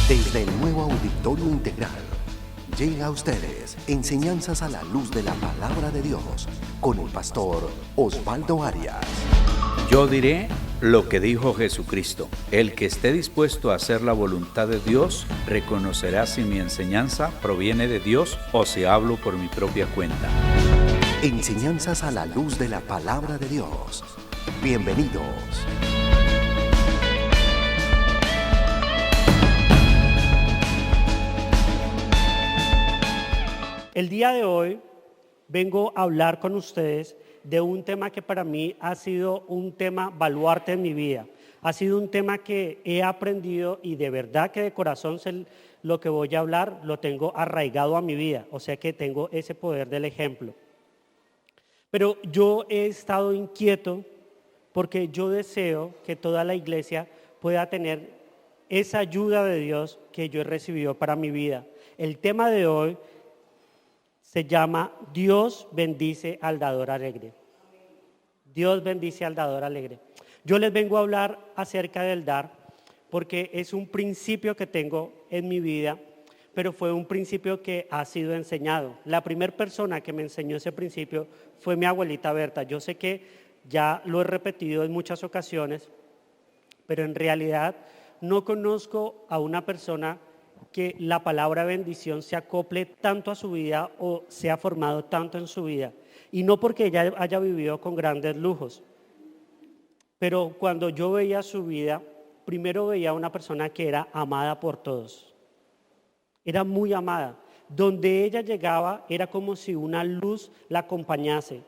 Desde el nuevo Auditorio Integral, llega a ustedes Enseñanzas a la Luz de la Palabra de Dios, con el pastor Osvaldo Arias. Yo diré lo que dijo Jesucristo: el que esté dispuesto a hacer la voluntad de Dios, reconocerá si mi enseñanza proviene de Dios o si hablo por mi propia cuenta. Enseñanzas a la Luz de la Palabra de Dios. Bienvenidos. El día de hoy vengo a hablar con ustedes de un tema que para mí ha sido un tema baluarte en mi vida. Ha sido un tema que he aprendido y de verdad que de corazón lo que voy a hablar lo tengo arraigado a mi vida. O sea que tengo ese poder del ejemplo. Pero yo he estado inquieto porque yo deseo que toda la iglesia pueda tener esa ayuda de Dios que yo he recibido para mi vida. El tema de hoy se llama Dios bendice al dador alegre. Dios bendice al dador alegre. Yo les vengo a hablar acerca del dar porque es un principio que tengo en mi vida, pero fue un principio que ha sido enseñado. La primera persona que me enseñó ese principio fue mi abuelita Berta. Yo sé que ya lo he repetido en muchas ocasiones, pero en realidad no conozco a una persona que la palabra bendición se acople tanto a su vida o se ha formado tanto en su vida. Y no porque ella haya vivido con grandes lujos, pero cuando yo veía su vida, primero veía a una persona que era amada por todos. Era muy amada. Donde ella llegaba era como si una luz la acompañase.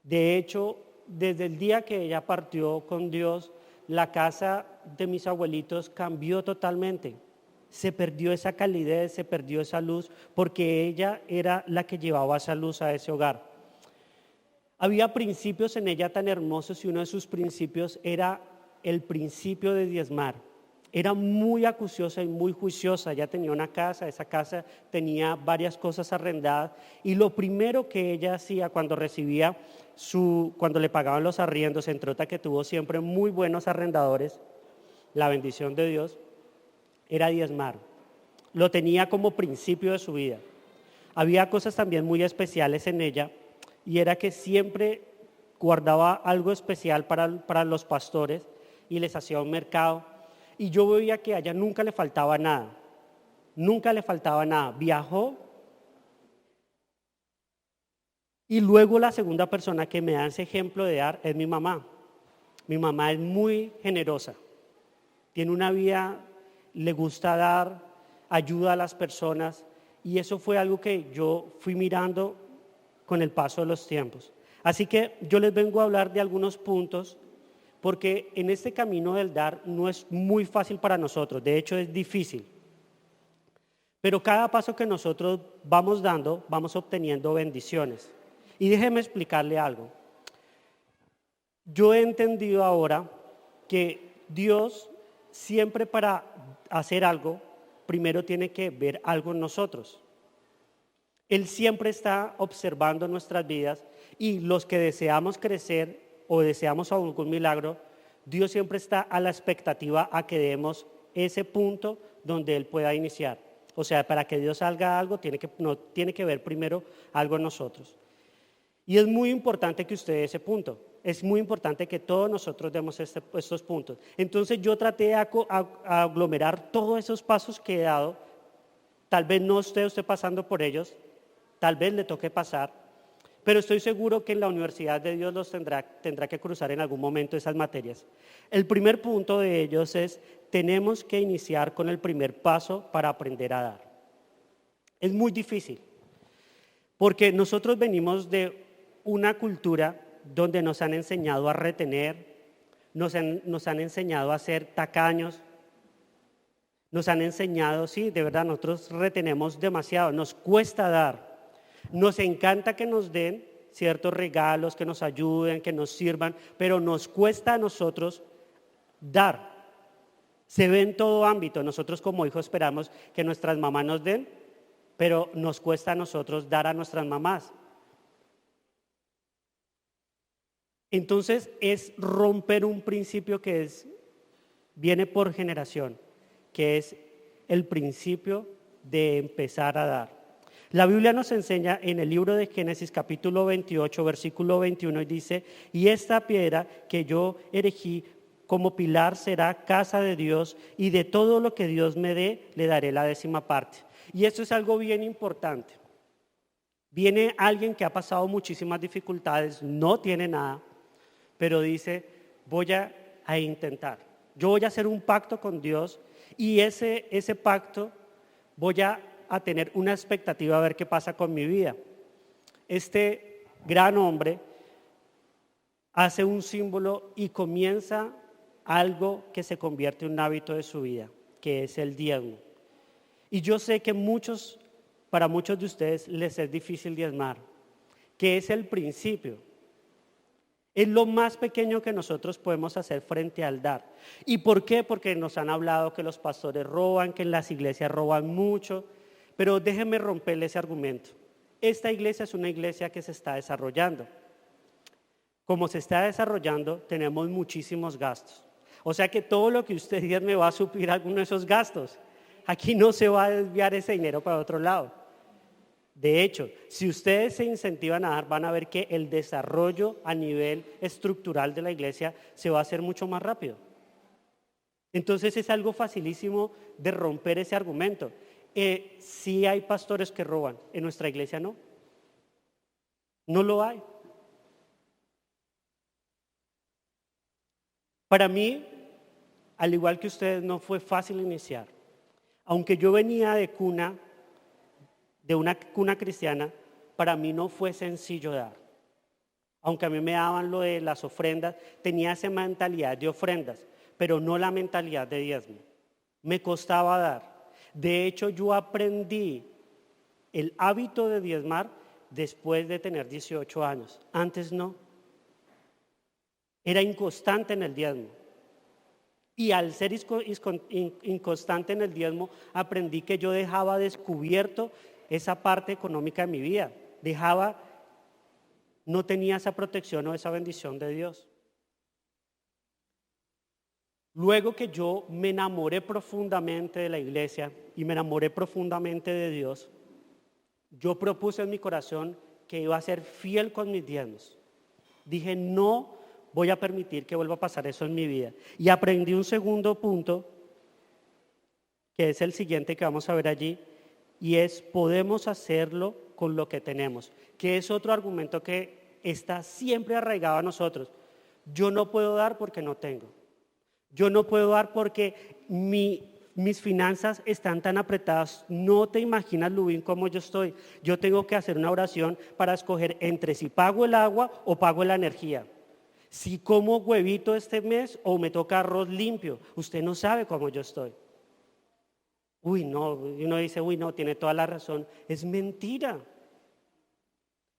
De hecho, desde el día que ella partió con Dios, la casa de mis abuelitos cambió totalmente. Se perdió esa calidez, se perdió esa luz, porque ella era la que llevaba esa luz a ese hogar. Había principios en ella tan hermosos y uno de sus principios era el principio de diezmar. Era muy acuciosa y muy juiciosa. Ella tenía una casa, esa casa tenía varias cosas arrendadas y lo primero que ella hacía cuando recibía cuando le pagaban los arriendos, entre otras que tuvo siempre muy buenos arrendadores, la bendición de Dios, era diezmar. Lo tenía como principio de su vida. Había cosas también muy especiales en ella y era que siempre guardaba algo especial para los pastores y les hacía un mercado. Y yo veía que a ella nunca le faltaba nada. Nunca le faltaba nada. Viajó. Y luego la segunda persona que me da ese ejemplo de dar es mi mamá. Mi mamá es muy generosa. Tiene una vida, le gusta dar, ayuda a las personas. Y eso fue algo que yo fui mirando con el paso de los tiempos. Así que yo les vengo a hablar de algunos puntos, porque en este camino del dar no es muy fácil para nosotros, de hecho es difícil. Pero cada paso que nosotros vamos dando, vamos obteniendo bendiciones. Y déjeme explicarle algo. Yo he entendido ahora que Dios siempre para hacer algo, primero tiene que ver algo en nosotros. Él siempre está observando nuestras vidas y los que deseamos crecer o deseamos algún milagro, Dios siempre está a la expectativa a que demos ese punto donde Él pueda iniciar. O sea, para que Dios haga algo, tiene que ver primero algo en nosotros. Y es muy importante que usted dé ese punto. Es muy importante que todos nosotros demos estos puntos. Entonces yo traté de aglomerar todos esos pasos que he dado. Tal vez no esté usted pasando por ellos, tal vez le toque pasar, pero estoy seguro que en la Universidad de Dios los tendrá que cruzar en algún momento esas materias. El primer punto de ellos es, tenemos que iniciar con el primer paso para aprender a dar. Es muy difícil, porque nosotros venimos de una cultura donde nos han enseñado a retener, nos han enseñado a ser tacaños, nos han enseñado, sí, de verdad, nosotros retenemos demasiado, nos cuesta dar. Nos encanta que nos den ciertos regalos, que nos ayuden, que nos sirvan, pero nos cuesta a nosotros dar. Se ve en todo ámbito. Nosotros como hijos esperamos que nuestras mamás nos den, pero nos cuesta a nosotros dar a nuestras mamás. Entonces es romper un principio que viene por generación, que es el principio de empezar a dar. La Biblia nos enseña en el libro de Génesis capítulo 28, versículo 21, y dice: y esta piedra que yo erigí como pilar será casa de Dios, y de todo lo que Dios me dé, le daré la 10ª parte. Y esto es algo bien importante. Viene alguien que ha pasado muchísimas dificultades, no tiene nada, pero dice: voy a intentar. Yo voy a hacer un pacto con Dios, y ese pacto voy a tener una expectativa a ver qué pasa con mi vida. Este gran hombre hace un símbolo y comienza algo que se convierte en un hábito de su vida, que es el diezmo. Y yo sé que para muchos de ustedes les es difícil diezmar, que es el principio. Es lo más pequeño que nosotros podemos hacer frente al dar. ¿Y por qué? Porque nos han hablado que los pastores roban, que en las iglesias roban mucho. Pero déjenme romperle ese argumento. Esta iglesia es una iglesia que se está desarrollando. Como se está desarrollando, tenemos muchísimos gastos. O sea que todo lo que usted diezme va a suplir alguno de esos gastos. Aquí no se va a desviar ese dinero para otro lado. De hecho, si ustedes se incentivan a dar, van a ver que el desarrollo a nivel estructural de la iglesia se va a hacer mucho más rápido. Entonces es algo facilísimo de romper ese argumento. Sí hay pastores que roban, en nuestra iglesia no. No lo hay. Para mí, al igual que ustedes, no fue fácil iniciar. Aunque yo venía de una cuna cristiana, para mí no fue sencillo dar. Aunque a mí me daban lo de las ofrendas, tenía esa mentalidad de ofrendas, pero no la mentalidad de diezmo. Me costaba dar. De hecho, yo aprendí el hábito de diezmar después de tener 18 años. Antes no. Era inconstante en el diezmo. Y al ser inconstante en el diezmo, aprendí que yo dejaba descubierto esa parte económica de mi vida. No tenía esa protección o esa bendición de Dios. Luego que yo me enamoré profundamente de la iglesia y me enamoré profundamente de Dios, yo propuse en mi corazón que iba a ser fiel con mis diezmos. Dije: no voy a permitir que vuelva a pasar eso en mi vida. Y aprendí un segundo punto, que es el siguiente que vamos a ver allí, y es: podemos hacerlo con lo que tenemos, que es otro argumento que está siempre arraigado a nosotros. Yo no puedo dar porque no tengo. Yo no puedo dar porque mis finanzas están tan apretadas. No te imaginas, Lubín, cómo yo estoy. Yo tengo que hacer una oración para escoger entre si pago el agua o pago la energía. Si como huevito este mes o me toca arroz limpio. Usted no sabe cómo yo estoy. Uy, no, y uno dice: uy, no, tiene toda la razón. Es mentira.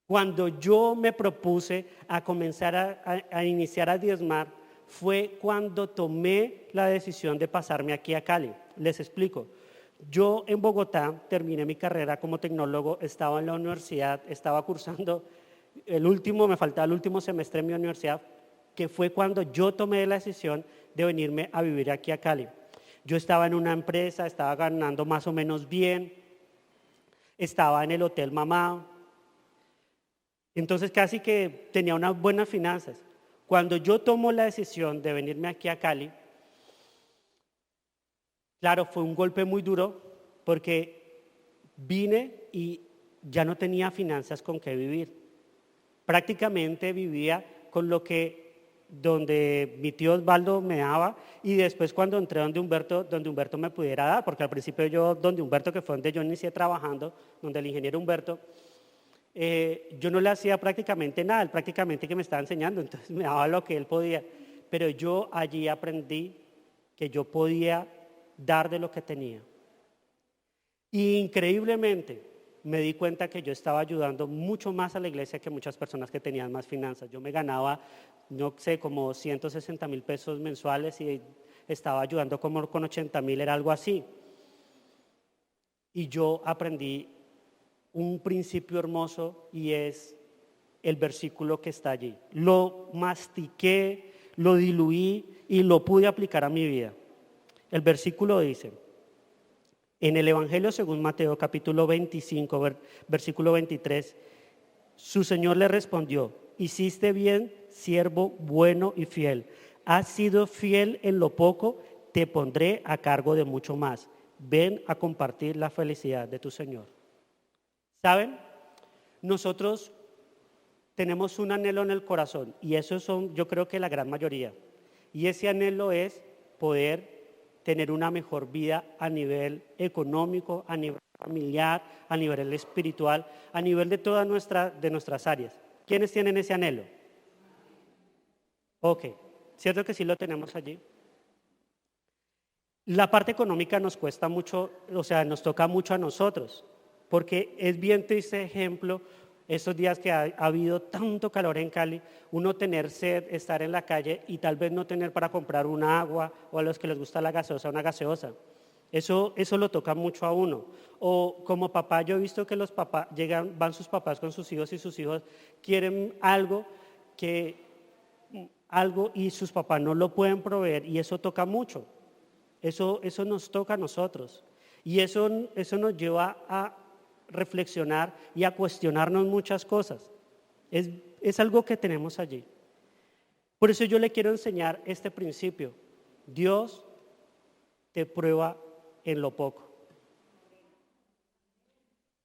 Cuando yo me propuse a comenzar a iniciar a diezmar, fue cuando tomé la decisión de pasarme aquí a Cali. Les explico. Yo en Bogotá terminé mi carrera como tecnólogo, estaba en la universidad, estaba cursando me faltaba el último semestre en mi universidad, que fue cuando yo tomé la decisión de venirme a vivir aquí a Cali. Yo estaba en una empresa, estaba ganando más o menos bien, estaba en el Hotel Mamá, entonces casi que tenía unas buenas finanzas. Cuando yo tomo la decisión de venirme aquí a Cali, claro, fue un golpe muy duro porque vine y ya no tenía finanzas con qué vivir. Prácticamente vivía con lo que donde mi tío Osvaldo me daba, y después cuando entré donde Humberto me pudiera dar, porque al principio yo donde Humberto, que fue donde yo inicié trabajando, donde el ingeniero Humberto, yo no le hacía prácticamente nada, él prácticamente que me estaba enseñando, entonces me daba lo que él podía, pero yo allí aprendí que yo podía dar de lo que tenía. Y increíblemente me di cuenta que yo estaba ayudando mucho más a la iglesia que muchas personas que tenían más finanzas. Yo me ganaba, no sé, como 160,000 pesos mensuales y estaba ayudando como con 80,000, era algo así. Y yo aprendí un principio hermoso, y es el versículo que está allí. Lo mastiqué, lo diluí y lo pude aplicar a mi vida. El versículo dice: En el Evangelio según Mateo, capítulo 25, versículo 23, su Señor le respondió: hiciste bien, siervo bueno y fiel. Has sido fiel en lo poco, te pondré a cargo de mucho más. Ven a compartir la felicidad de tu Señor. ¿Saben? Nosotros tenemos un anhelo en el corazón, y eso son, yo creo que la gran mayoría. Y ese anhelo es poder tener una mejor vida a nivel económico, a nivel familiar, a nivel espiritual, a nivel de todas nuestras áreas. ¿Quiénes tienen ese anhelo? Ok, ¿cierto que sí lo tenemos allí? La parte económica nos cuesta mucho, o sea, nos toca mucho a nosotros, porque es bien triste ejemplo, estos días que ha habido tanto calor en Cali, uno tener sed, estar en la calle y tal vez no tener para comprar un agua, o a los que les gusta la gaseosa, una gaseosa. Eso lo toca mucho a uno. O como papá, yo he visto que los papás van sus papás con sus hijos y sus hijos quieren algo y sus papás no lo pueden proveer, y eso toca mucho. Eso nos toca a nosotros. Y eso nos lleva a reflexionar y a cuestionarnos muchas cosas. Es algo que tenemos allí. Por eso yo le quiero enseñar este principio. Dios te prueba en lo poco.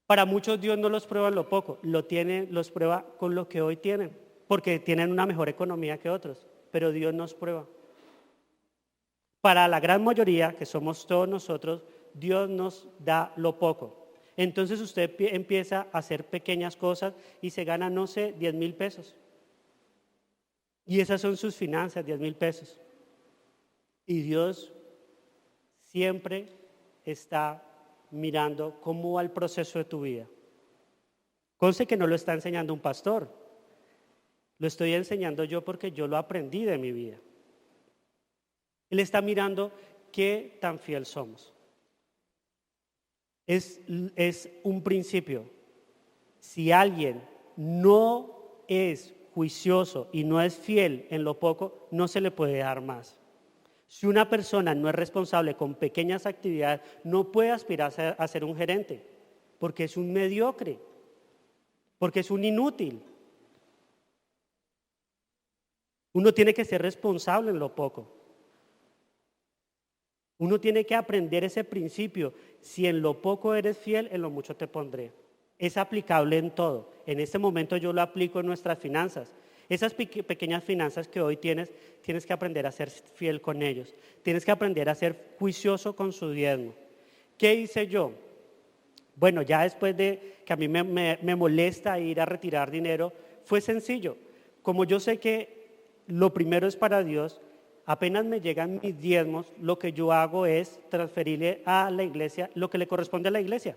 Para muchos Dios no los prueba en lo poco, los prueba con lo que hoy tienen, porque tienen una mejor economía que otros, pero Dios nos prueba. Para la gran mayoría, que somos todos nosotros, Dios nos da lo poco. Entonces usted empieza a hacer pequeñas cosas y se gana, no sé, 10,000 pesos. Y esas son sus finanzas, 10,000 pesos. Y Dios siempre está mirando cómo va el proceso de tu vida. Conste que no lo está enseñando un pastor. Lo estoy enseñando yo porque yo lo aprendí de mi vida. Él está mirando qué tan fiel somos. Es un principio. Si alguien no es juicioso y no es fiel en lo poco, no se le puede dar más. Si una persona no es responsable con pequeñas actividades, no puede aspirar a ser un gerente, porque es un mediocre, porque es un inútil. Uno tiene que ser responsable en lo poco. Uno tiene que aprender ese principio. Si en lo poco eres fiel, en lo mucho te pondré. Es aplicable en todo. En este momento yo lo aplico en nuestras finanzas. Esas pequeñas finanzas que hoy tienes que aprender a ser fiel con ellos. Tienes que aprender a ser juicioso con su diezmo. ¿Qué hice yo? Bueno, ya después de que a mí me molesta ir a retirar dinero, fue sencillo. Como yo sé que lo primero es para Dios, apenas me llegan mis diezmos, lo que yo hago es transferirle a la iglesia lo que le corresponde a la iglesia.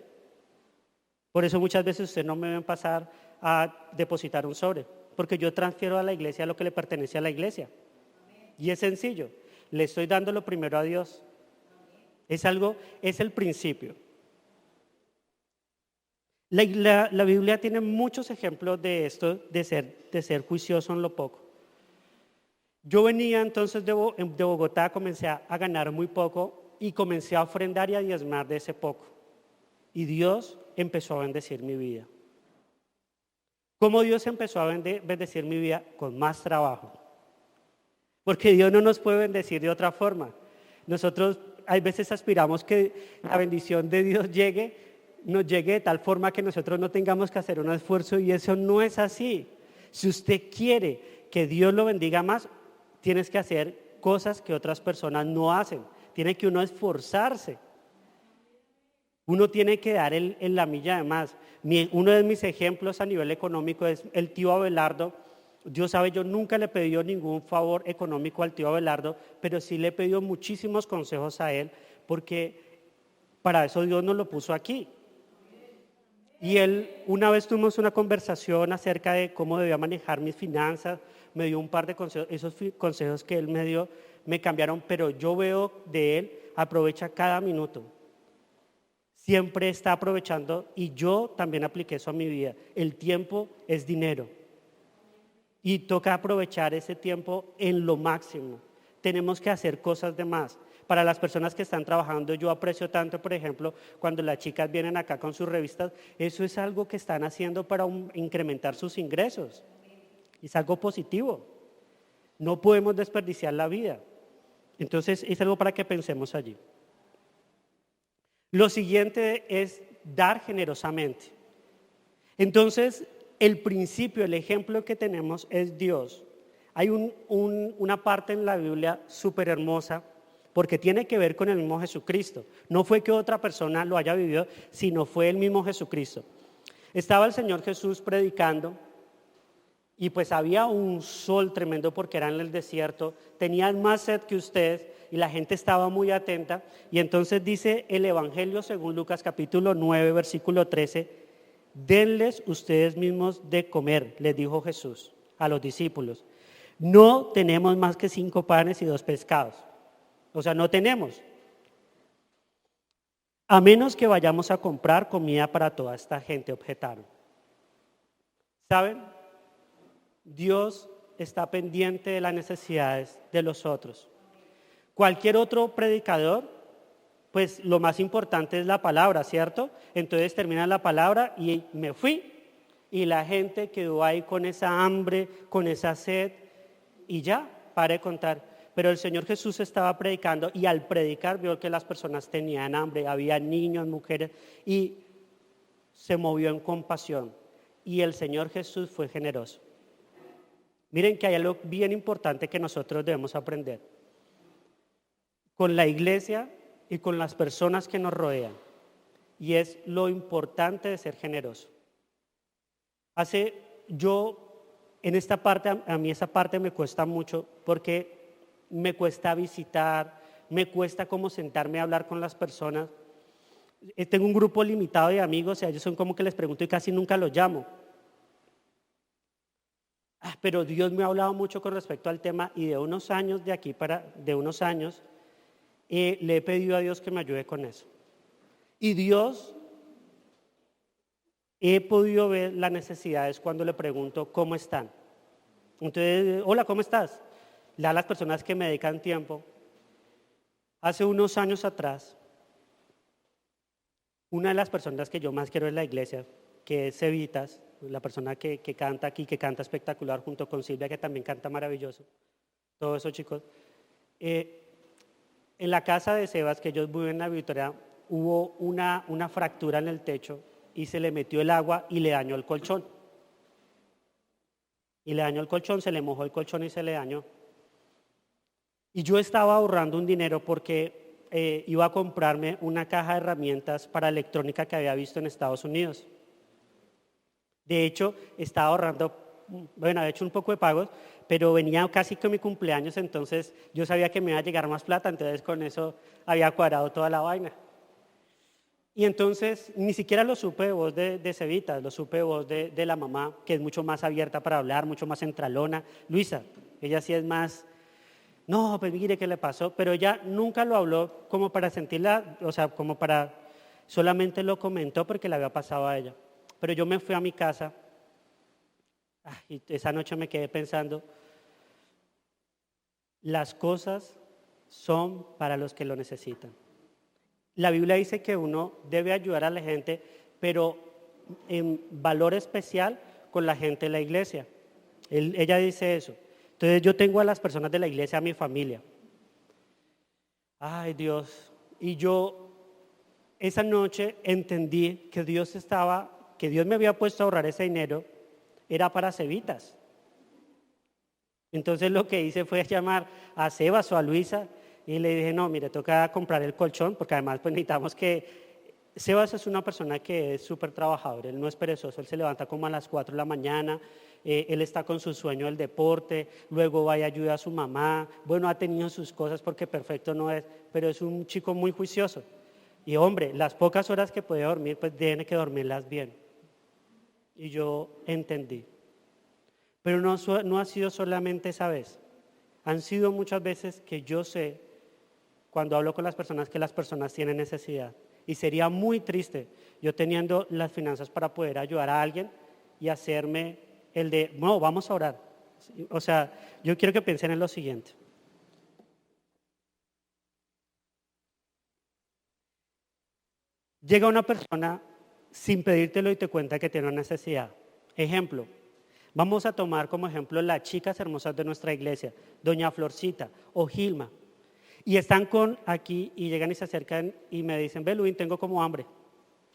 Por eso muchas veces usted no me ven pasar a depositar un sobre, porque yo transfiero a la iglesia lo que le pertenece a la iglesia. Y es sencillo, le estoy dando lo primero a Dios. Es el principio. La Biblia tiene muchos ejemplos de esto, de ser juicioso en lo poco. Yo venía entonces de Bogotá, comencé a ganar muy poco y comencé a ofrendar y a diezmar de ese poco. Y Dios empezó a bendecir mi vida. ¿Cómo Dios empezó a bendecir mi vida? Con más trabajo. Porque Dios no nos puede bendecir de otra forma. Nosotros hay veces aspiramos que la bendición de Dios nos llegue de tal forma que nosotros no tengamos que hacer un esfuerzo, y eso no es así. Si usted quiere que Dios lo bendiga más, tienes que hacer cosas que otras personas no hacen. Tiene que uno esforzarse. Uno tiene que dar en la milla de más. Uno de mis ejemplos a nivel económico es el tío Abelardo. Dios sabe, yo nunca le he pedido ningún favor económico al tío Abelardo, pero sí le he pedido muchísimos consejos a él, porque para eso Dios nos lo puso aquí. Y él, una vez tuvimos una conversación acerca de cómo debía manejar mis finanzas, me dio un par de consejos. Esos consejos que él me dio me cambiaron, pero yo veo de él, aprovecha cada minuto. Siempre está aprovechando, y yo también apliqué eso a mi vida. El tiempo es dinero. Y toca aprovechar ese tiempo en lo máximo. Tenemos que hacer cosas de más. Para las personas que están trabajando, yo aprecio tanto, por ejemplo, cuando las chicas vienen acá con sus revistas, eso es algo que están haciendo para incrementar sus ingresos. Es algo positivo. No podemos desperdiciar la vida. Entonces, es algo para que pensemos allí. Lo siguiente es dar generosamente. Entonces, el principio, el ejemplo que tenemos es Dios. Hay una parte en la Biblia súper hermosa porque tiene que ver con el mismo Jesucristo. No fue que otra persona lo haya vivido, sino fue el mismo Jesucristo. Estaba el Señor Jesús predicando y pues había un sol tremendo porque era en el desierto. Tenían más sed que ustedes y la gente estaba muy atenta. Y entonces dice el Evangelio según Lucas capítulo 9, versículo 13, denles ustedes mismos de comer, les dijo Jesús a los discípulos. No tenemos más que 5 panes y 2 pescados. O sea, no tenemos. A menos que vayamos a comprar comida para toda esta gente, objetaron. ¿Saben? Dios está pendiente de las necesidades de los otros. Cualquier otro predicador, pues lo más importante es la palabra, ¿cierto? Entonces termina la palabra y me fui. Y la gente quedó ahí con esa hambre, con esa sed. Y ya, paré de contar. Pero el Señor Jesús estaba predicando y al predicar vio que las personas tenían hambre, había niños, mujeres y se movió en compasión. Y el Señor Jesús fue generoso. Miren que hay algo bien importante que nosotros debemos aprender. Con la iglesia y con las personas que nos rodean. Y es lo importante de ser generoso. En esta parte, a mí esa parte me cuesta mucho porque me cuesta visitar, me cuesta como sentarme a hablar con las personas. Tengo un grupo limitado de amigos y a ellos son como que les pregunto y casi nunca los llamo. Pero Dios me ha hablado mucho con respecto al tema y de unos años le he pedido a Dios que me ayude con eso. Y Dios, he podido ver las necesidades cuando le pregunto cómo están. Entonces, hola, ¿cómo estás? A las personas que me dedican tiempo. Hace unos años atrás, una de las personas que yo más quiero en la iglesia, que es Cevitas, la persona que canta aquí, que canta espectacular junto con Silvia, que también canta maravilloso. Todos esos chicos. En la casa de Sebas, que ellos viven en la Victoria, hubo una fractura en el techo y se le metió el agua y le dañó el colchón. Se le mojó el colchón y se le dañó. Y yo estaba ahorrando un dinero porque iba a comprarme una caja de herramientas para electrónica que había visto en Estados Unidos. De hecho, estaba ahorrando, había hecho un poco de pagos, pero venía casi con mi cumpleaños, entonces yo sabía que me iba a llegar más plata, entonces con eso había cuadrado toda la vaina. Y entonces ni siquiera lo supe de voz de Cevitas, lo supe de voz de la mamá, que es mucho más abierta para hablar, mucho más centralona. Luisa, ella sí es más, no, pues mire qué le pasó, pero ella nunca lo habló como para sentirla, o sea, como para, solamente lo comentó porque le había pasado a ella. Pero yo me fui a mi casa y esa noche me quedé pensando, las cosas son para los que lo necesitan. La Biblia dice que uno debe ayudar a la gente, pero en valor especial con la gente de la iglesia. Ella dice eso. Entonces yo tengo a las personas de la iglesia, a mi familia. Ay Dios, y yo esa noche entendí que Dios me había puesto a ahorrar ese dinero, era para Cevitas. Entonces lo que hice fue llamar a Sebas o a Luisa y le dije, no, mire, toca comprar el colchón, porque además pues necesitamos Sebas es una persona que es súper trabajador, él no es perezoso, él se levanta como a las 4 de la mañana, él está con su sueño del deporte, luego va y ayuda a su mamá, bueno, ha tenido sus cosas porque perfecto no es, pero es un chico muy juicioso. Y hombre, las pocas horas que puede dormir, pues tiene que dormirlas bien. Y yo entendí. Pero no ha sido solamente esa vez. Han sido muchas veces que yo sé, cuando hablo con las personas, que las personas tienen necesidad. Y sería muy triste yo teniendo las finanzas para poder ayudar a alguien y hacerme el de, no, vamos a orar. O sea, yo quiero que piensen en lo siguiente. Llega una persona sin pedírtelo y te cuenta que tiene una necesidad. Ejemplo, vamos a tomar como ejemplo las chicas hermosas de nuestra iglesia, doña Florcita o Gilma. Y están aquí y llegan y se acercan y me dicen, ve Luis, tengo como hambre.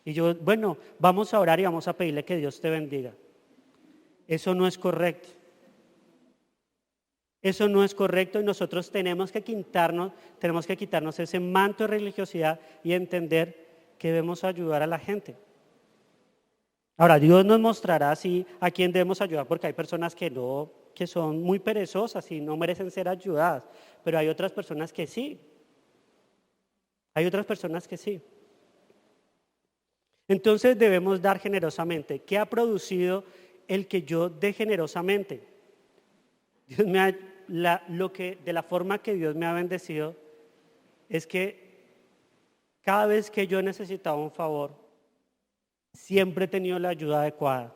Y yo, bueno, vamos a orar y vamos a pedirle que Dios te bendiga. Eso no es correcto. Eso no es correcto y nosotros tenemos que quitarnos ese manto de religiosidad y entender que debemos ayudar a la gente. Ahora, Dios nos mostrará a quién debemos ayudar, porque hay personas que son muy perezosas y no merecen ser ayudadas, pero hay otras personas que sí. Hay otras personas que sí. Entonces debemos dar generosamente. ¿Qué ha producido el que yo dé generosamente? De la forma que Dios me ha bendecido es que cada vez que yo he necesitado un favor, siempre he tenido la ayuda adecuada.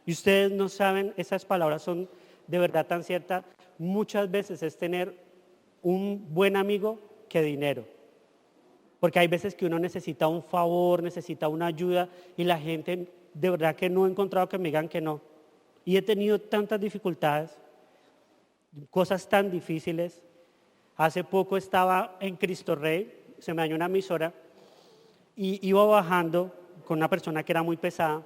Y ustedes no saben, esas palabras son de verdad tan ciertas. Muchas veces es tener un buen amigo que dinero. Porque hay veces que uno necesita un favor, necesita una ayuda y la gente de verdad que no he encontrado que me digan que no. Y he tenido tantas dificultades, cosas tan difíciles. Hace poco estaba en Cristo Rey, se me dañó una emisora y iba bajando con una persona que era muy pesada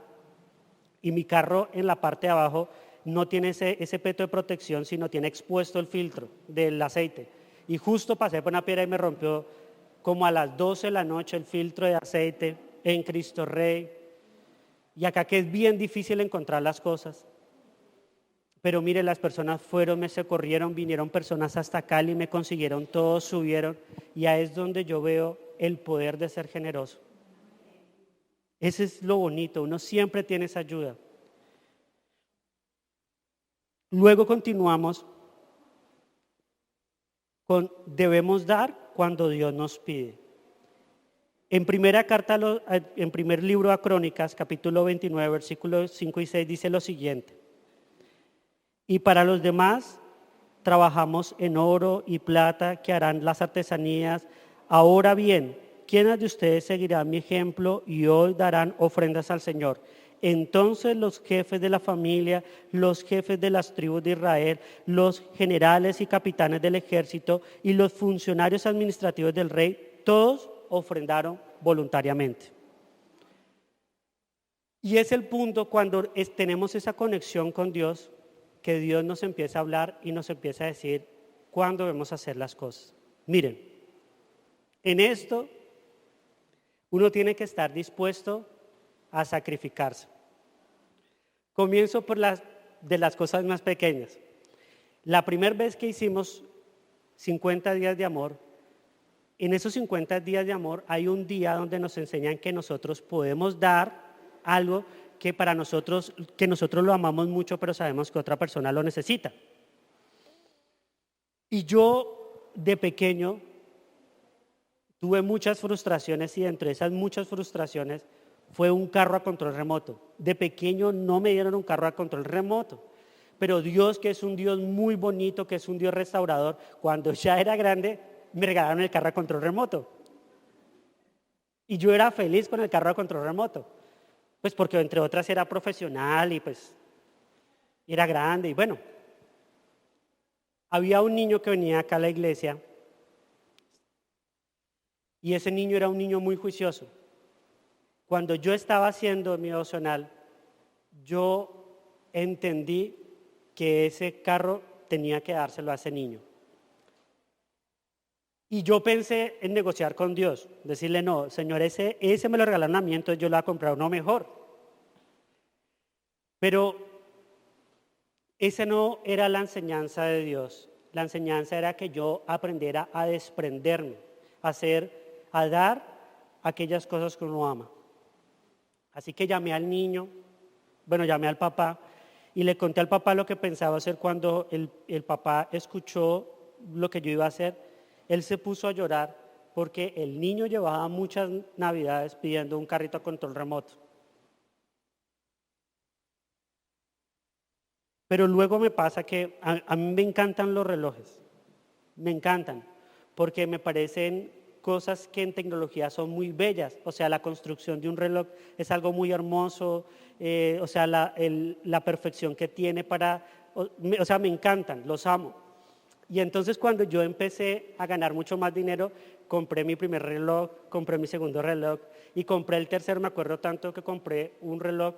y mi carro en la parte de abajo no tiene ese peto de protección, sino tiene expuesto el filtro del aceite. Y justo pasé por una piedra y me rompió como a las 12 de la noche el filtro de aceite en Cristo Rey. Y acá que es bien difícil encontrar las cosas. Pero mire, las personas fueron, me socorrieron, vinieron personas hasta Cali, me consiguieron todo, subieron. Y ahí es donde yo veo el poder de ser generoso. Ese es lo bonito, uno siempre tiene esa ayuda. Luego continuamos con debemos dar cuando Dios nos pide. En primer libro a Crónicas, capítulo 29, versículos 5 y 6, dice lo siguiente. Y para los demás, trabajamos en oro y plata que harán las artesanías. Ahora bien, ¿quiénes de ustedes seguirán mi ejemplo y hoy darán ofrendas al Señor? Entonces los jefes de la familia, los jefes de las tribus de Israel, los generales y capitanes del ejército y los funcionarios administrativos del rey, todos ofrendaron voluntariamente. Y es el punto cuando tenemos esa conexión con Dios, que Dios nos empieza a hablar y nos empieza a decir cuándo debemos hacer las cosas. Miren, en esto uno tiene que estar dispuesto a sacrificarse. Comienzo por de las cosas más pequeñas. La primera vez que hicimos 50 días de amor, en esos 50 días de amor hay un día donde nos enseñan que nosotros podemos dar algo que nosotros lo amamos mucho, pero sabemos que otra persona lo necesita. Y yo de pequeño tuve muchas frustraciones y entre esas muchas frustraciones fue un carro a control remoto. De pequeño no me dieron un carro a control remoto, pero Dios, que es un Dios muy bonito, que es un Dios restaurador, cuando ya era grande me regalaron el carro a control remoto. Y yo era feliz con el carro a control remoto. Pues porque entre otras era profesional y pues era grande y bueno. Había un niño que venía acá a la iglesia y ese niño era un niño muy juicioso. Cuando yo estaba haciendo mi devocional, yo entendí que ese carro tenía que dárselo a ese niño. Y yo pensé en negociar con Dios, decirle, no, Señor, ese me lo regalaron a mí, entonces yo le voy a comprar uno mejor. Pero esa no era la enseñanza de Dios. La enseñanza era que yo aprendiera a desprenderme, a dar aquellas cosas que uno ama. Así que llamé al niño, llamé al papá y le conté al papá lo que pensaba hacer. Cuando el papá escuchó lo que yo iba a hacer, él se puso a llorar porque el niño llevaba muchas navidades pidiendo un carrito a control remoto. Pero luego me pasa que a mí me encantan los relojes, me encantan, porque me parecen cosas que en tecnología son muy bellas. O sea, la construcción de un reloj es algo muy hermoso, o sea, la perfección que tiene o sea, me encantan, los amo. Y entonces cuando yo empecé a ganar mucho más dinero, compré mi primer reloj, compré mi segundo reloj y compré el tercero. Me acuerdo tanto que compré un reloj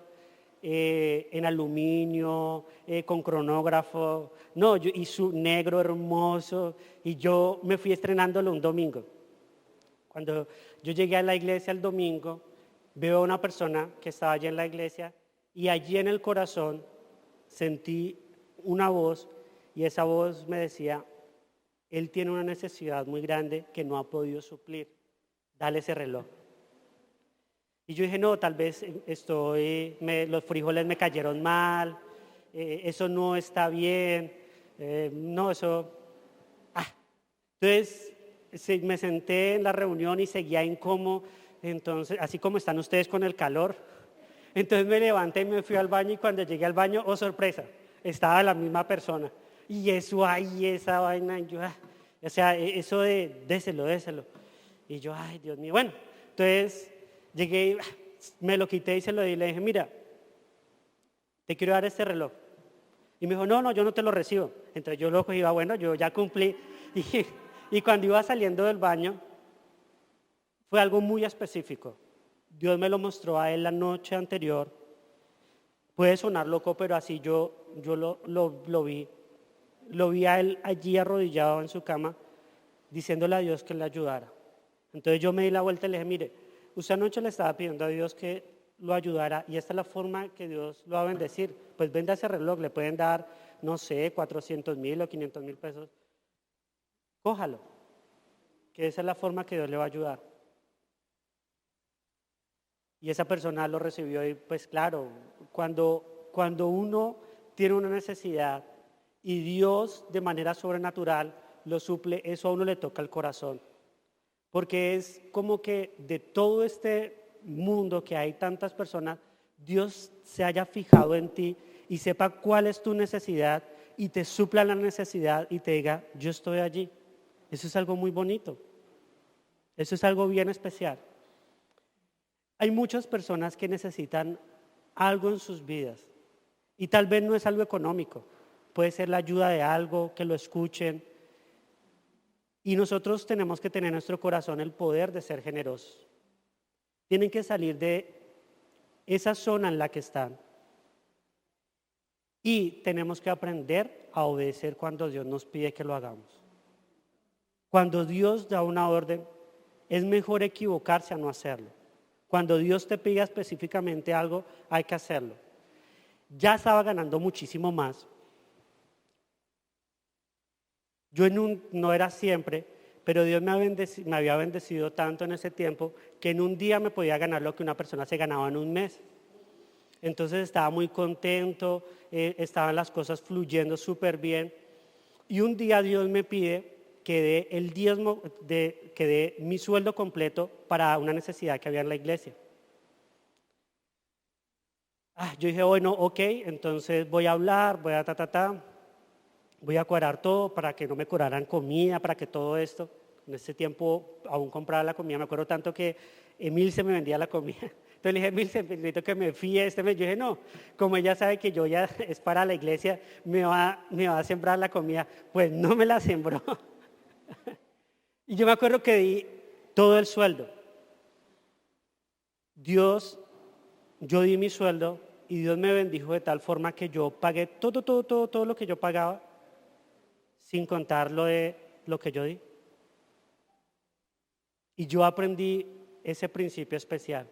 en aluminio, con cronógrafo, no, y su negro hermoso, y yo me fui estrenándolo un domingo. Cuando yo llegué a la iglesia el domingo, veo a una persona que estaba allí en la iglesia y allí en el corazón sentí una voz y esa voz me decía, él tiene una necesidad muy grande que no ha podido suplir, dale ese reloj. Y yo dije, no, tal vez los frijoles me cayeron mal, eso no está bien, no, eso... Entonces me senté en la reunión y seguía incómodo, entonces, así como están ustedes con el calor. Entonces me levanté y me fui al baño y cuando llegué al baño, oh sorpresa, estaba la misma persona. Y eso ahí, esa vaina, y yo, o sea, eso de déselo. Y yo, ay, Dios mío, bueno, entonces... Llegué, me lo quité y se lo di. Le dije, mira, te quiero dar este reloj. Y me dijo, no, yo no te lo recibo. Entonces yo lo cogí, bueno, yo ya cumplí. Y cuando iba saliendo del baño, fue algo muy específico. Dios me lo mostró a él la noche anterior. Puede sonar loco, pero así yo lo vi. Lo vi a él allí arrodillado en su cama, diciéndole a Dios que le ayudara. Entonces yo me di la vuelta y le dije, mire, usted anoche le estaba pidiendo a Dios que lo ayudara y esta es la forma que Dios lo va a bendecir. Pues venda ese reloj, le pueden dar, no sé, 400,000 o 500,000 pesos. Cójalo, que esa es la forma que Dios le va a ayudar. Y esa persona lo recibió y pues claro, cuando uno tiene una necesidad y Dios de manera sobrenatural lo suple, eso a uno le toca el corazón. Porque es como que de todo este mundo que hay tantas personas, Dios se haya fijado en ti y sepa cuál es tu necesidad y te supla la necesidad y te diga, yo estoy allí. Eso es algo muy bonito. Eso es algo bien especial. Hay muchas personas que necesitan algo en sus vidas y tal vez no es algo económico. Puede ser la ayuda de algo, que lo escuchen. Y nosotros tenemos que tener en nuestro corazón el poder de ser generosos. Tienen que salir de esa zona en la que están. Y tenemos que aprender a obedecer cuando Dios nos pide que lo hagamos. Cuando Dios da una orden, es mejor equivocarse a no hacerlo. Cuando Dios te pide específicamente algo, hay que hacerlo. Ya estaba ganando muchísimo más. Yo no era siempre, pero Dios me había bendecido tanto en ese tiempo que en un día me podía ganar lo que una persona se ganaba en un mes. Entonces estaba muy contento, estaban las cosas fluyendo súper bien. Y un día Dios me pide que dé el diezmo, que dé mi sueldo completo para una necesidad que había en la iglesia. Yo dije, bueno, ok, entonces voy a hablar, voy a voy a cuadrar todo para que no me cobraran comida, para que todo esto. En ese tiempo aún compraba la comida, me acuerdo tanto que Emilce me vendía la comida. Entonces le dije, Emilce, necesito que me fíe este mes. Yo dije, no, como ella sabe que yo ya es para la iglesia, me va a sembrar la comida. Pues no me la sembró. Y yo me acuerdo que di todo el sueldo. Yo di mi sueldo y Dios me bendijo de tal forma que yo pagué todo lo que yo pagaba, sin contar lo que yo di. Y yo aprendí ese principio especial.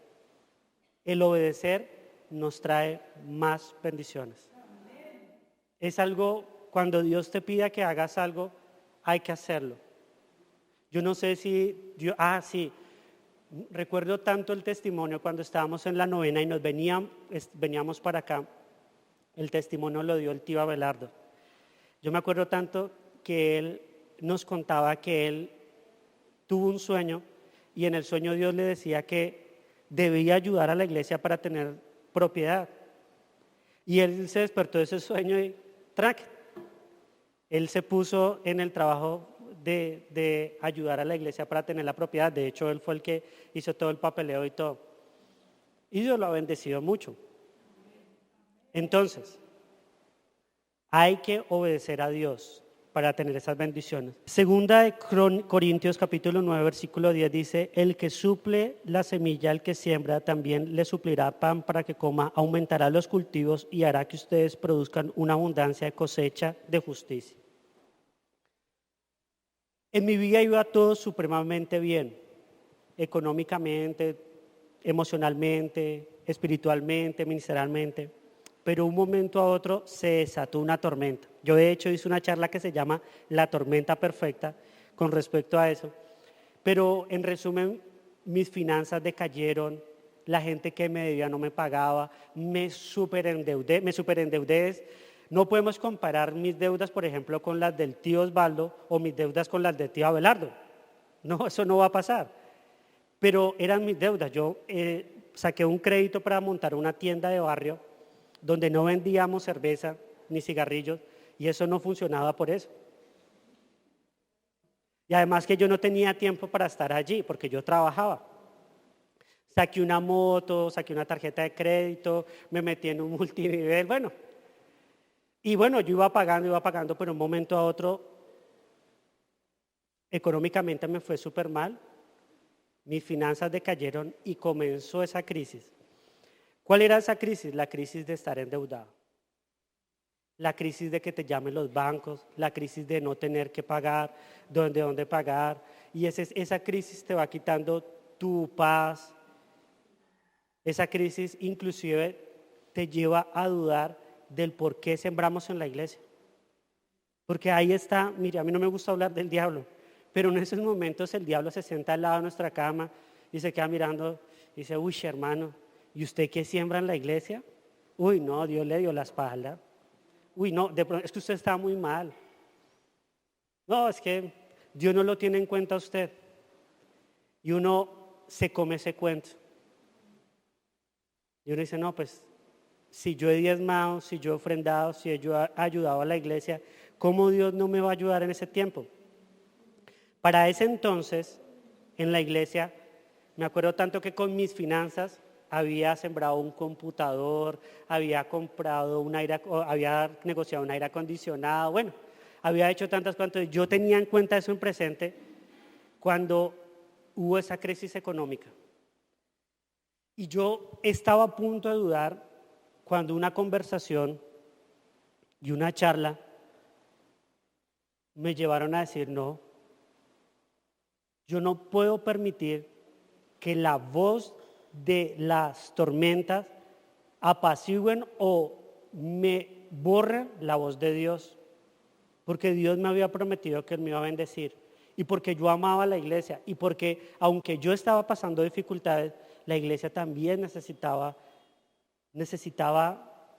El obedecer nos trae más bendiciones. Es algo, cuando Dios te pida que hagas algo, hay que hacerlo. Yo no sé si, sí, recuerdo tanto el testimonio cuando estábamos en la novena y veníamos para acá. El testimonio lo dio el tío Abelardo. Yo me acuerdo tanto que él nos contaba que él tuvo un sueño y en el sueño Dios le decía que debía ayudar a la iglesia para tener propiedad. Y él se despertó de ese sueño y él se puso en el trabajo de ayudar a la iglesia para tener la propiedad. De hecho, él fue el que hizo todo el papeleo y todo. Y Dios lo ha bendecido mucho. Entonces, hay que obedecer a Dios para tener esas bendiciones. Segunda de Corintios capítulo 9 versículo 10 dice: el que suple la semilla al que siembra también le suplirá pan para que coma, aumentará los cultivos y hará que ustedes produzcan una abundancia de cosecha de justicia. En mi vida iba todo supremamente bien, económicamente, emocionalmente, espiritualmente, ministerialmente. Pero un momento a otro se desató una tormenta. Yo de hecho hice una charla que se llama La tormenta perfecta con respecto a eso. Pero en resumen, mis finanzas decayeron, la gente que me debía no me pagaba, me superendeudé. No podemos comparar mis deudas, por ejemplo, con las del tío Osvaldo o mis deudas con las del tío Abelardo. No, eso no va a pasar. Pero eran mis deudas. Yo saqué un crédito para montar una tienda de barrio donde no vendíamos cerveza ni cigarrillos, y eso no funcionaba por eso. Y además que yo no tenía tiempo para estar allí, porque yo trabajaba. Saqué una moto, saqué una tarjeta de crédito, me metí en un multinivel, yo iba pagando, pero un momento a otro, económicamente me fue súper mal, mis finanzas decayeron y comenzó esa crisis. ¿Cuál era esa crisis? La crisis de estar endeudado. La crisis de que te llamen los bancos, la crisis de no tener que pagar, de dónde pagar. Y esa crisis te va quitando tu paz. Esa crisis inclusive te lleva a dudar del por qué sembramos en la iglesia. Porque ahí está, mire, a mí no me gusta hablar del diablo, pero en esos momentos el diablo se sienta al lado de nuestra cama y se queda mirando y dice: uy, hermano, ¿y usted qué siembra en la iglesia? Uy, no, Dios le dio la espalda. Uy, no, de pronto, es que usted está muy mal. No, es que Dios no lo tiene en cuenta a usted. Y uno se come ese cuento. Y uno dice: no, pues, si yo he diezmado, si yo he ofrendado, si yo he ayudado a la iglesia, ¿cómo Dios no me va a ayudar en ese tiempo? Para ese entonces, en la iglesia, me acuerdo tanto que con mis finanzas había sembrado un computador, había había negociado un aire acondicionado, había hecho tantas cosas. Yo tenía en cuenta eso en presente cuando hubo esa crisis económica. Y yo estaba a punto de dudar cuando una conversación y una charla me llevaron a decir: no, yo no puedo permitir que la voz de las tormentas apacigüen o me borren la voz de Dios, porque Dios me había prometido que Él me iba a bendecir, y porque yo amaba a la iglesia, y porque aunque yo estaba pasando dificultades, la iglesia también necesitaba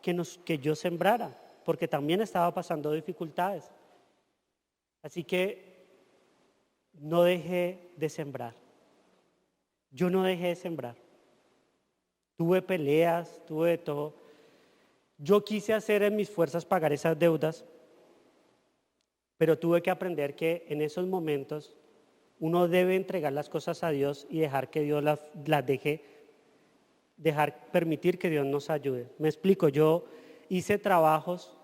que yo sembrara, porque también estaba pasando dificultades. Así que no dejé de sembrar. Yo no dejé de sembrar. Tuve peleas, tuve de todo. Yo quise hacer en mis fuerzas pagar esas deudas, pero tuve que aprender que en esos momentos uno debe entregar las cosas a Dios y dejar que Dios las deje, permitir que Dios nos ayude. Me explico, yo hice trabajos,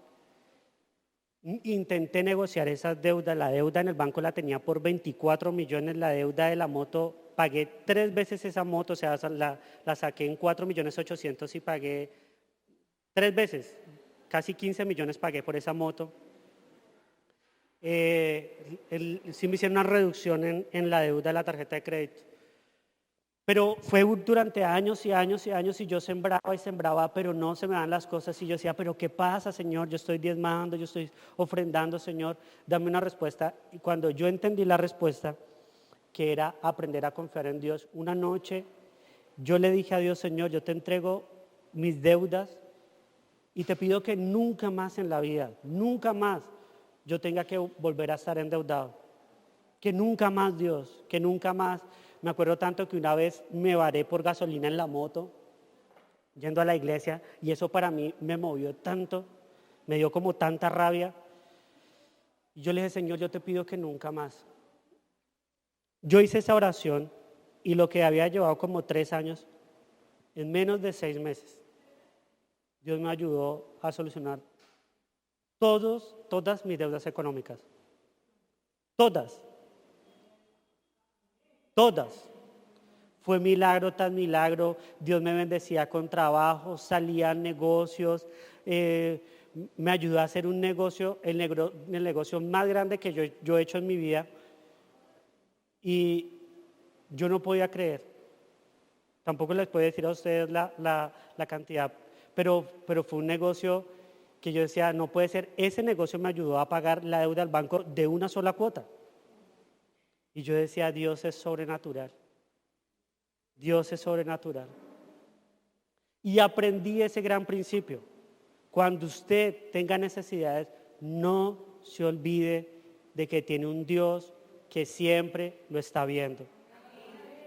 intenté negociar esas deudas. La deuda en el banco la tenía por 24 millones, la deuda de la moto, pagué 3 veces esa moto, o sea, la saqué en 4.800.000 y pagué 3 veces, casi 15 millones pagué por esa moto. Sí me hicieron una reducción en la deuda de la tarjeta de crédito. Pero fue durante años y años y años, y yo sembraba y sembraba, pero no se me dan las cosas. Y yo decía: pero ¿qué pasa, Señor? Yo estoy diezmando, yo estoy ofrendando, Señor, dame una respuesta. Y cuando yo entendí la respuesta, que era aprender a confiar en Dios, una noche yo le dije a Dios: Señor, yo te entrego mis deudas y te pido que nunca más en la vida, nunca más yo tenga que volver a estar endeudado. Que nunca más, Dios, que nunca más. Me acuerdo tanto que una vez me varé por gasolina en la moto, yendo a la iglesia, y eso para mí me movió tanto, me dio como tanta rabia. Y yo le dije: Señor, yo te pido que nunca más. Yo hice esa oración y lo que había llevado como 3 años, en menos de 6 meses, Dios me ayudó a solucionar todas mis deudas económicas. Todas. Fue milagro tras milagro. Dios me bendecía con trabajo, salían negocios, me ayudó a hacer un negocio, el negocio más grande que yo he hecho en mi vida. Y yo no podía creer. Tampoco les puedo decir a ustedes la cantidad, pero fue un negocio que yo decía, no puede ser. Ese negocio me ayudó a pagar la deuda al banco de una sola cuota. Y yo decía, Dios es sobrenatural. Dios es sobrenatural. Y aprendí ese gran principio. Cuando usted tenga necesidades, no se olvide de que tiene un Dios que siempre lo está viendo.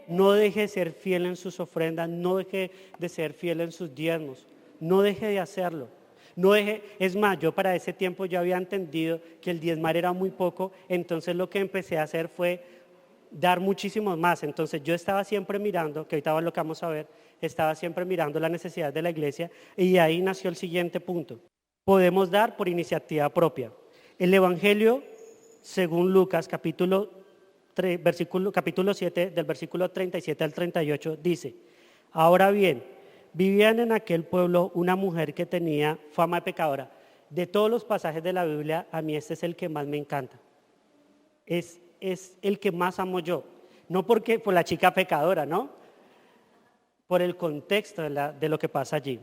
No deje de ser fiel en sus ofrendas, no deje de ser fiel en sus diezmos, no deje de hacerlo. Es más, yo para ese tiempo ya había entendido que el diezmar era muy poco, entonces lo que empecé a hacer fue dar muchísimo más. Entonces yo estaba siempre mirando, que ahorita es lo que vamos a ver, estaba siempre mirando la necesidad de la iglesia, y ahí nació el siguiente punto. Podemos dar por iniciativa propia. El Evangelio, según Lucas, capítulo 7, del versículo 37 al 38, dice: ahora bien, vivían en aquel pueblo una mujer que tenía fama de pecadora. De todos los pasajes de la Biblia, a mí este es el que más me encanta. Es el que más amo yo. No por la chica pecadora, ¿no? Por el contexto de lo que pasa allí.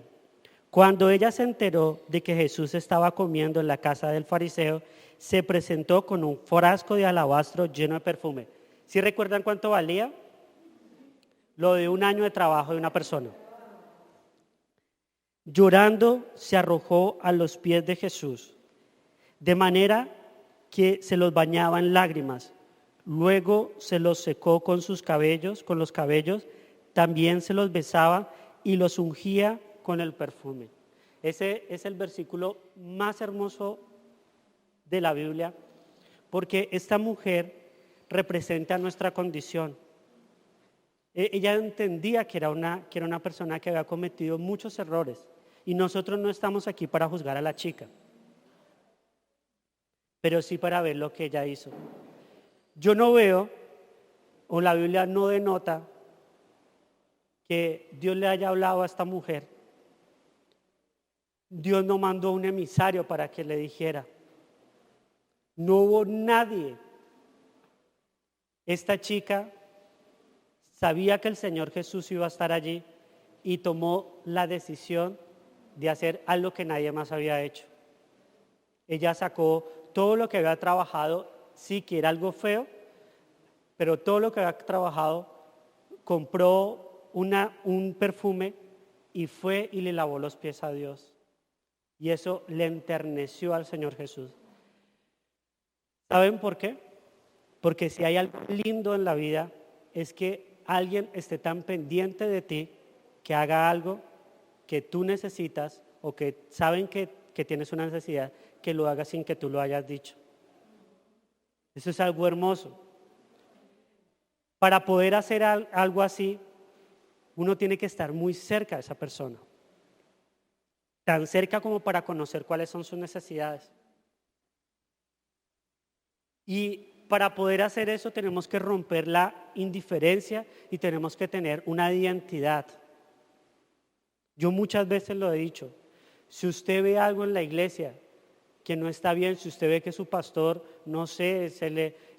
Cuando ella se enteró de que Jesús estaba comiendo en la casa del fariseo, se presentó con un frasco de alabastro lleno de perfume. ¿Sí recuerdan cuánto valía? Lo de 1 año de trabajo de una persona. Llorando, se arrojó a los pies de Jesús, de manera que se los bañaba en lágrimas. Luego se los secó con los cabellos, también se los besaba y los ungía con el perfume. Ese es el versículo más hermoso de la Biblia, porque esta mujer representa nuestra condición. Ella entendía que era una persona que había cometido muchos errores, y nosotros no estamos aquí para juzgar a la chica, pero sí para ver lo que ella hizo. Yo no veo, o la Biblia no denota, que Dios le haya hablado a esta mujer. Dios no mandó un emisario para que le dijera. No hubo nadie. Esta chica sabía que el Señor Jesús iba a estar allí y tomó la decisión de hacer algo que nadie más había hecho. Ella sacó todo lo que había trabajado, sí que era algo feo, pero todo lo que había trabajado, compró un perfume y fue y le lavó los pies a Dios. Y eso le enterneció al Señor Jesús. ¿Saben por qué? Porque si hay algo lindo en la vida, es que alguien esté tan pendiente de ti que haga algo que tú necesitas o que saben que tienes una necesidad, que lo haga sin que tú lo hayas dicho. Eso es algo hermoso. Para poder hacer algo así, uno tiene que estar muy cerca de esa persona. Tan cerca como para conocer cuáles son sus necesidades. Y para poder hacer eso tenemos que romper la indiferencia y tenemos que tener una identidad. Yo muchas veces lo he dicho, si usted ve algo en la iglesia que no está bien, si usted ve que su pastor, no sé,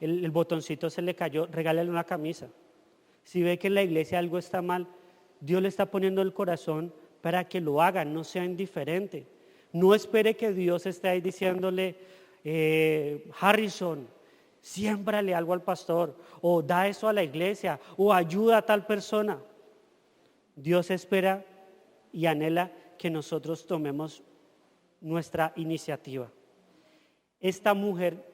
el botoncito se le cayó, regálale una camisa. Si ve que en la iglesia algo está mal, Dios le está poniendo el corazón para que lo haga, no sea indiferente. No espere que Dios esté ahí diciéndole, Harrison, siémbrale algo al pastor, o da eso a la iglesia, o ayuda a tal persona. Dios espera y anhela que nosotros tomemos nuestra iniciativa. Esta mujer,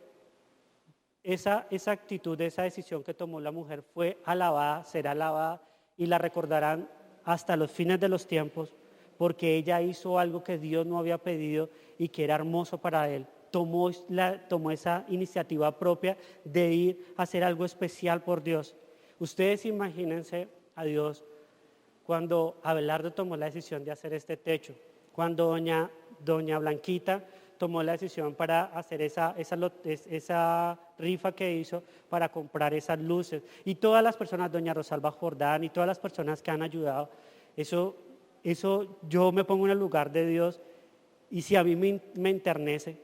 esa actitud, esa decisión que tomó la mujer fue alabada, será alabada y la recordarán hasta los fines de los tiempos, porque ella hizo algo que Dios no había pedido y que era hermoso para él. tomó esa iniciativa propia de ir a hacer algo especial por Dios. Ustedes imagínense a Dios cuando Abelardo tomó la decisión de hacer este techo, cuando doña Blanquita tomó la decisión para hacer esa rifa que hizo para comprar esas luces, y todas las personas, doña Rosalba Jordán y todas las personas que han ayudado. Eso yo me pongo en el lugar de Dios, y si a mí me enternece,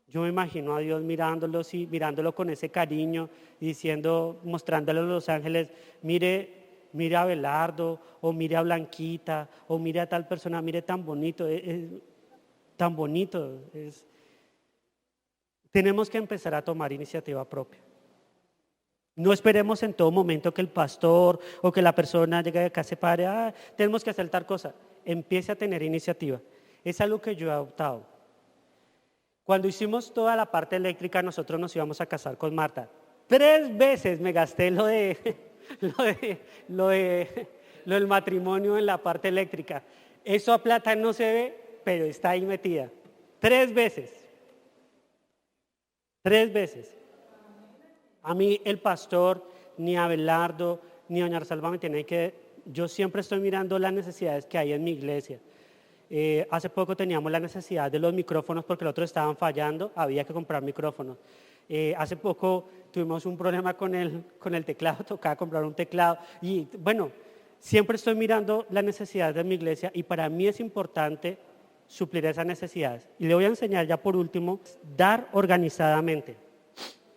yo me imagino a Dios mirándolo con ese cariño, diciendo, mostrándole a los ángeles, mire a Abelardo, o mire a Blanquita, o mire a tal persona, mire tan bonito, tan bonito. Tenemos que empezar a tomar iniciativa propia. No esperemos en todo momento que el pastor o que la persona llegue de acá, se pare, tenemos que hacer tal cosa. Empiece a tener iniciativa. Es algo que yo he adoptado. Cuando hicimos toda la parte eléctrica, nosotros nos íbamos a casar con Marta. 3 veces me gasté lo del matrimonio en la parte eléctrica. Eso a plata no se ve, pero está ahí metida. 3 veces. 3 veces. A mí el pastor, ni Abelardo, ni doña Rosalba me tienen que... Yo siempre estoy mirando las necesidades que hay en mi iglesia. Hace poco teníamos la necesidad de los micrófonos porque los otros estaban fallando, había que comprar micrófonos. Hace poco tuvimos un problema con el teclado, tocaba comprar un teclado. Y bueno, siempre estoy mirando las necesidades de mi iglesia, y para mí es importante suplir esas necesidades. Y le voy a enseñar ya por último, dar organizadamente.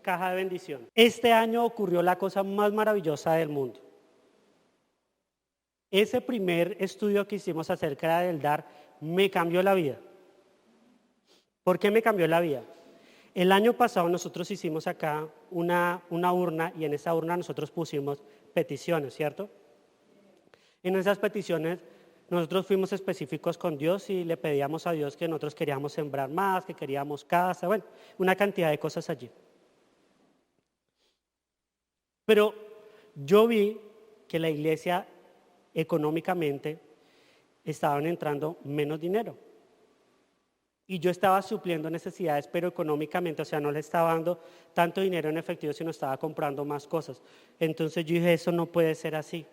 Caja de bendición. Este año ocurrió la cosa más maravillosa del mundo. Ese primer estudio que hicimos acerca del dar me cambió la vida. ¿Por qué me cambió la vida? El año pasado nosotros hicimos acá una urna, y en esa urna nosotros pusimos peticiones, ¿cierto? En esas peticiones nosotros fuimos específicos con Dios y le pedíamos a Dios que nosotros queríamos sembrar más, que queríamos casa, bueno, una cantidad de cosas allí. Pero yo vi que la iglesia económicamente estaban entrando menos dinero. Y yo estaba supliendo necesidades, pero económicamente, o sea, no le estaba dando tanto dinero en efectivo, sino estaba comprando más cosas. Entonces yo dije, eso no puede ser así.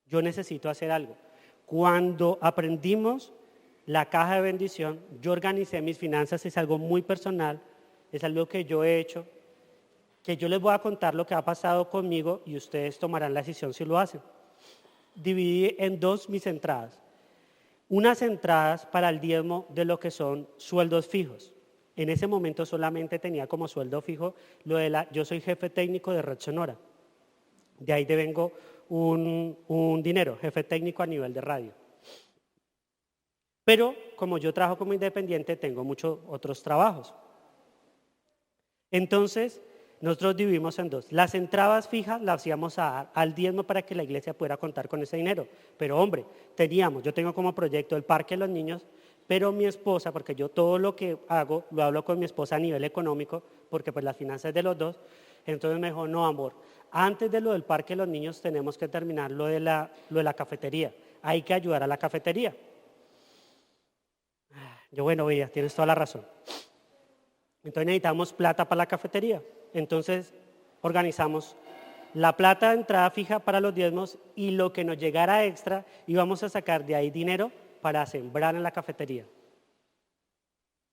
Yo necesito hacer algo. Cuando aprendimos la caja de bendición, yo organicé mis finanzas, es algo muy personal, es algo que yo he hecho, que yo les voy a contar lo que ha pasado conmigo y ustedes tomarán la decisión si lo hacen. Dividí en 2 mis entradas. Unas entradas para el diezmo de lo que son sueldos fijos. En ese momento solamente tenía como sueldo fijo yo soy jefe técnico de Red Sonora. De ahí devengo un dinero, jefe técnico a nivel de radio. Pero como yo trabajo como independiente, tengo muchos otros trabajos. Entonces, nosotros dividimos en 2. Las entradas fijas las íbamos a dar al diezmo para que la iglesia pudiera contar con ese dinero. Pero hombre, yo tengo como proyecto el Parque de los Niños, pero mi esposa, porque yo todo lo que hago, lo hablo con mi esposa a nivel económico, porque pues las finanzas es de los 2, entonces me dijo, no amor, antes de lo del Parque de los Niños tenemos que terminar lo de la cafetería. Hay que ayudar a la cafetería. Yo, bueno, veía, tienes toda la razón. Entonces necesitamos plata para la cafetería. Entonces organizamos la plata de entrada fija para los diezmos, y lo que nos llegara extra íbamos a sacar de ahí dinero para sembrar en la cafetería.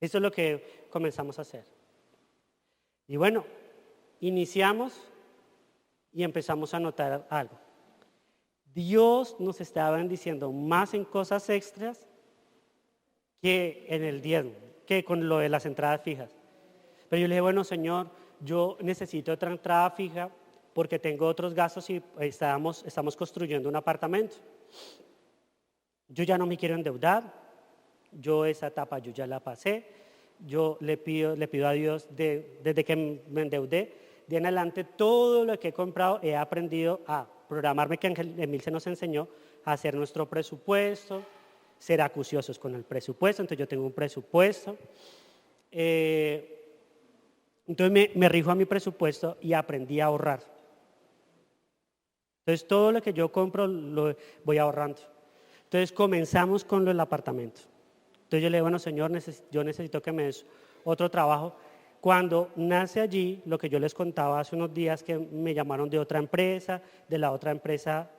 Eso es lo que comenzamos a hacer. Y bueno, iniciamos y empezamos a notar algo. Dios nos estaba bendiciendo más en cosas extras que en el diezmo, que con lo de las entradas fijas. Pero yo le dije, bueno, Señor, yo necesito otra entrada fija porque tengo otros gastos y estamos construyendo un apartamento. Yo ya no me quiero endeudar, yo esa etapa yo ya la pasé, yo le pido a Dios desde que me endeudé, de en adelante todo lo que he comprado he aprendido a programarme, que Emilce nos enseñó a hacer nuestro presupuesto, ser acuciosos con el presupuesto. Entonces yo tengo un presupuesto, entonces me rijo a mi presupuesto y aprendí a ahorrar. Entonces todo lo que yo compro lo voy ahorrando. Entonces comenzamos con lo del apartamento. Entonces yo le digo, bueno, Señor, yo necesito que me des otro trabajo. Cuando nace allí, lo que yo les contaba hace unos días, que me llamaron de otra empresa, de la otra empresa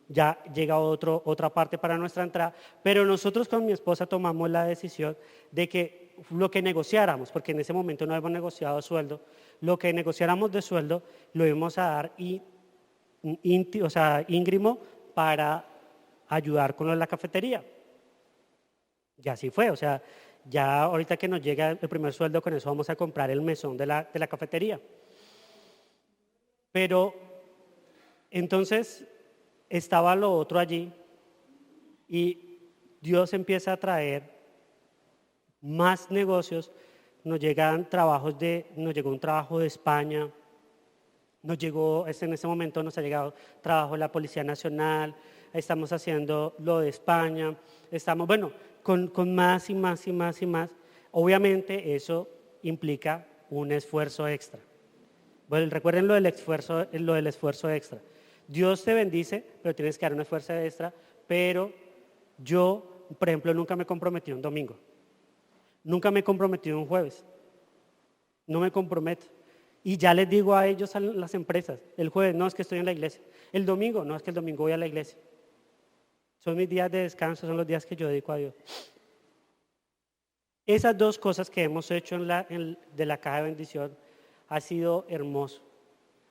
ya llega otra parte para nuestra entrada, pero nosotros con mi esposa tomamos la decisión de que lo que negociáramos, porque en ese momento no habíamos negociado sueldo, lo que negociáramos de sueldo lo íbamos a dar íngrimo para ayudar con lo de la cafetería. Y así fue, o sea, ya ahorita que nos llega el primer sueldo, con eso vamos a comprar el mesón de la cafetería. Pero entonces estaba lo otro allí y Dios empieza a traer más negocios. Nos llegó un trabajo de España, en ese momento nos ha llegado trabajo de la Policía Nacional, estamos haciendo lo de España, estamos, con más y más y más y más. Obviamente eso implica un esfuerzo extra. Bueno, recuerden lo del esfuerzo extra. Dios te bendice, pero tienes que dar un esfuerzo extra. Pero yo, por ejemplo, nunca me comprometí un domingo. Nunca me he comprometido un jueves. No me comprometo. Y ya les digo a ellos, a las empresas, el jueves no es que estoy en la iglesia. El domingo no es que el domingo voy a la iglesia. Son mis días de descanso, son los días que yo dedico a Dios. Esas dos cosas que hemos hecho de la caja de bendición ha sido hermoso.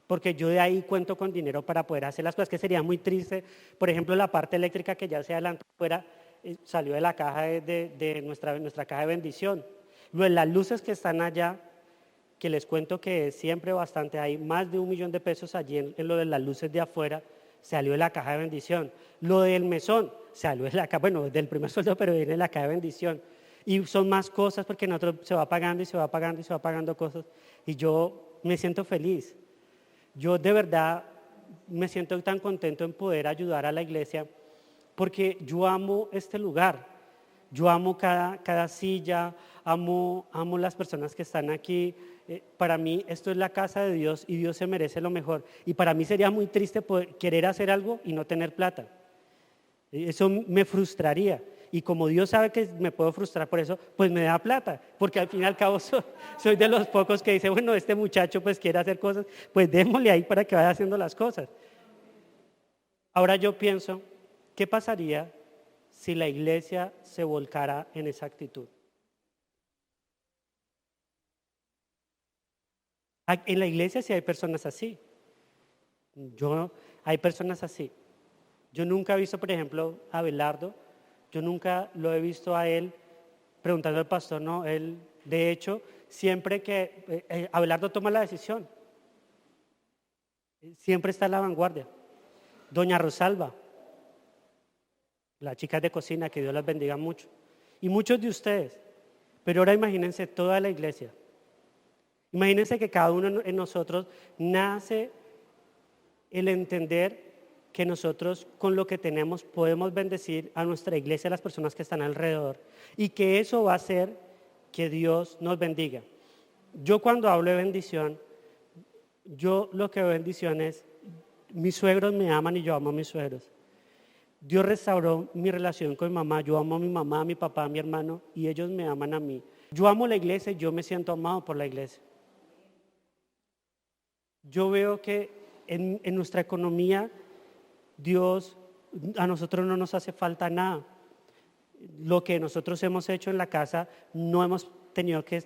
Porque yo de ahí cuento con dinero para poder hacer las cosas, que sería muy triste. Por ejemplo, la parte eléctrica que ya se adelantó salió de la caja de nuestra caja de bendición. Lo de las luces que están allá, que les cuento que es siempre bastante, hay más de $1 millón allí en lo de las luces de afuera, salió de la caja de bendición. Lo del mesón salió de la caja, del primer sueldo, pero viene de la caja de bendición. Y son más cosas porque nosotros se va pagando y se va pagando y se va pagando cosas. Y yo me siento feliz. Yo de verdad me siento tan contento en poder ayudar a la iglesia porque yo amo este lugar. Yo amo cada silla, amo las personas que están aquí. Para mí esto es la casa de Dios y Dios se merece lo mejor. Y para mí sería muy triste querer hacer algo y no tener plata. Eso me frustraría. Y como Dios sabe que me puedo frustrar por eso, pues me da plata. Porque al fin y al cabo soy de los pocos que dice, bueno, este muchacho pues quiere hacer cosas, pues démosle ahí para que vaya haciendo las cosas. Ahora yo pienso, ¿qué pasaría si la iglesia se volcara en esa actitud? En la iglesia sí hay personas así. Hay personas así. Yo nunca he visto, por ejemplo, a Abelardo. Yo nunca lo he visto a él preguntando al pastor, no, él, de hecho, siempre que Abelardo toma la decisión, siempre está en la vanguardia. Doña Rosalba, las chicas de cocina, que Dios las bendiga mucho, y muchos de ustedes, pero ahora imagínense toda la iglesia. Imagínense que cada uno de nosotros nace el entender que nosotros con lo que tenemos podemos bendecir a nuestra iglesia, a las personas que están alrededor, y que eso va a hacer que Dios nos bendiga. Yo cuando hablo de bendición, yo lo que veo bendición es, mis suegros me aman y yo amo a mis suegros. Dios restauró mi relación con mi mamá, yo amo a mi mamá, a mi papá, a mi hermano, y ellos me aman a mí. Yo amo la iglesia y yo me siento amado por la iglesia. Yo veo que en nuestra economía, Dios, a nosotros no nos hace falta nada. Lo que nosotros hemos hecho en la casa, no hemos tenido que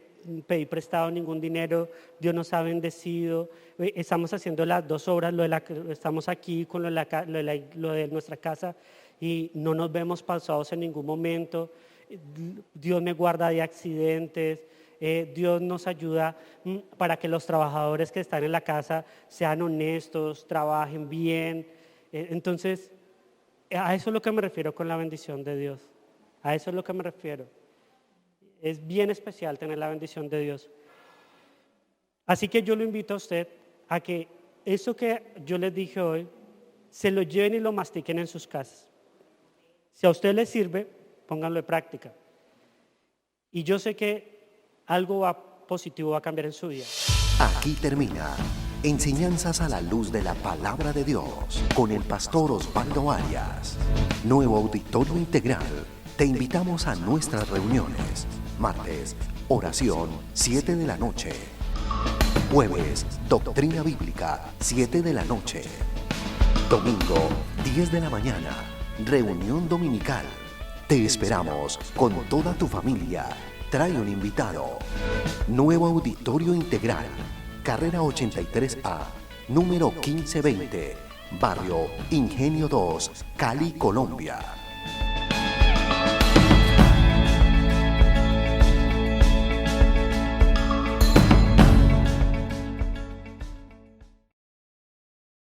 pedir prestado ningún dinero. Dios nos ha bendecido. Estamos haciendo las dos obras, estamos aquí con lo de nuestra casa y no nos vemos pausados en ningún momento. Dios me guarda de accidentes. Dios nos ayuda para que los trabajadores que están en la casa sean honestos, trabajen bien. Entonces, a eso es lo que me refiero con la bendición de Dios. A eso es lo que me refiero. Es bien especial tener la bendición de Dios. Así que yo lo invito a usted a que eso que yo les dije hoy, se lo lleven y lo mastiquen en sus casas. Si a usted le sirve, pónganlo en práctica. Y yo sé que algo positivo va a cambiar en su vida. Aquí termina Enseñanzas a la luz de la palabra de Dios con el pastor Osvaldo Arias. Nuevo Auditorio Integral te invitamos a nuestras reuniones. Martes, oración, 7 de la noche. Jueves, doctrina bíblica, 7 de la noche. Domingo, 10 de la mañana, reunión dominical. Te esperamos con toda tu familia. Trae un invitado. Nuevo auditorio integral. Carrera 83A, número 1520. Barrio Ingenio 2, Cali, Colombia.